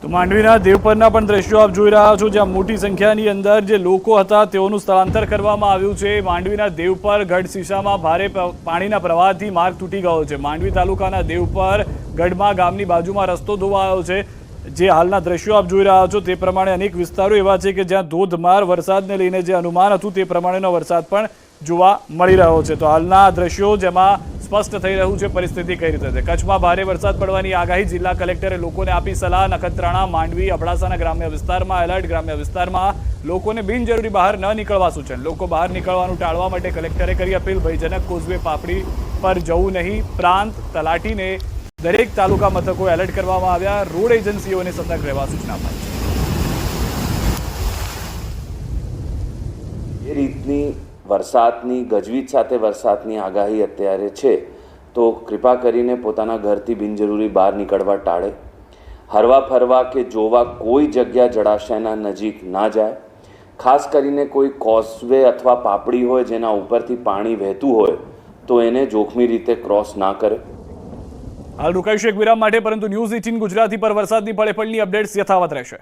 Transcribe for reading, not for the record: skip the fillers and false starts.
તો માંડવીના દેવપરના પણ દ્રશ્યો આપ જોઈ રહ્યા છો, જ્યાં મોટી સંખ્યાની અંદર જે લોકો હતા તેઓનું સ્થળાંતર કરવામાં આવ્યું છે। માંડવીના દેવપર ગઢશીશામાં ભારે પાણીના પ્રવાહથી માર્ગ તૂટી ગયો છે। માંડવી તાલુકાના દેવપર ગઢમાં ગામની બાજુમાં રસ્તો ધોવાયો છે। જે હાલના દ્રશ્યો આપ જોઈ રહ્યા છો તે પ્રમાણે અનેક વિસ્તારો એવા છે કે જ્યાં ધોધમાર વરસાદને લઈને જે અનુમાન હતું તે પ્રમાણેનો વરસાદ પણ જોવા મળી રહ્યો છે। તો હાલના દ્રશ્યો જેમાં સ્પષ્ટ થઈ રહ્યું છે પરિસ્થિતિ કઈ રીતે છે। કચ્છમાં ભારે વરસાદ પડવાની આગાહી, જિલ્લા કલેક્ટરે લોકોને આપી સલાહ। નખત્રાણા, માંડવી, અબડાસાના ગ્રામ્ય વિસ્તારમાં એલર્ટ, ગ્રામ્ય વિસ્તારમાં લોકોને બિનજરૂરી બહાર ન નીકળવા સૂચન। લોકો બહાર નીકળવાનું ટાળવા માટે કલેક્ટરે કરી અપીલ। ભયજનક કોઝવે પાપડી પર જવું નહીં। પ્રાંત તલાટીને દરેક તાલુકા મથકો એલર્ટ કરવામાં આવ્યા। રોડ એજન્સીઓને સતર્ક રહેવા સૂચના અપાઈ છે। એ રીતની વરસાદની ગજવીજ સાથે વરસાદની આગાહી અત્યારે છે, તો કૃપા કરીને પોતાના ઘરથી બિનજરૂરી બહાર નીકળવા ટાળે। હરવા ફરવા કે જોવા કોઈ જગ્યા જળાશયના નજીક ના જાય। ખાસ કરીને કોઈ કોઝવે અથવા પાપડી હોય જેના ઉપરથી પાણી વહેતું હોય તો એને જોખમી રીતે ક્રોસ ના કરે। હાલ રોકાઈશું એક વિરામ માટે, પરંતુ ન્યૂઝ 18 ગુજરાતી પર વરસાદની પડે પડની અપડેટ્સ યથાવત રહેશે।